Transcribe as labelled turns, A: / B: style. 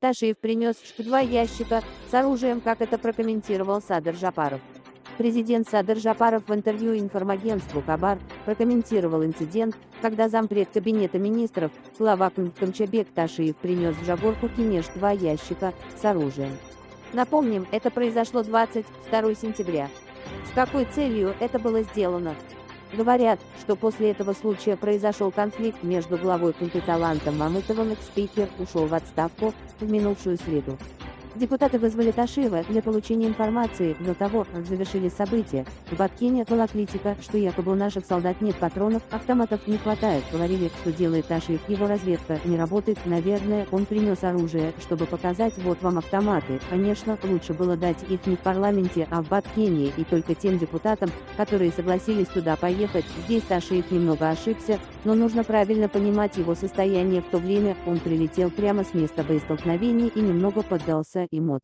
A: Ташиев принес 2 ящика с оружием, как это прокомментировал Садыр Жапаров. Президент Садыр Жапаров в интервью информагентству «Хабар» прокомментировал инцидент, когда зампред Кабинета министров, глава Камчабек Ташиев принес в Жагорку Кинеш 2 ящика с оружием. Напомним, это произошло 22 сентября. С какой целью это было сделано? Говорят, что после этого случая произошел конфликт между главой Талантом Мамытовым и спикер ушел в отставку в минувшую среду. Депутаты вызвали Ташиева для получения информации до того, как завершились события. В Баткине была критика, что якобы у наших солдат нет патронов, автоматов не хватает. Говорили, что делает Ташиев, его разведка не работает. Наверное, он принес оружие, чтобы показать: вот вам автоматы. Конечно, лучше было дать их не в парламенте, а в Баткине, и только тем депутатам, которые согласились туда поехать. Здесь Ташиев немного ошибся, но нужно правильно понимать его состояние в то время. Он прилетел прямо с места боестолкновений и немного поддался эмоциям.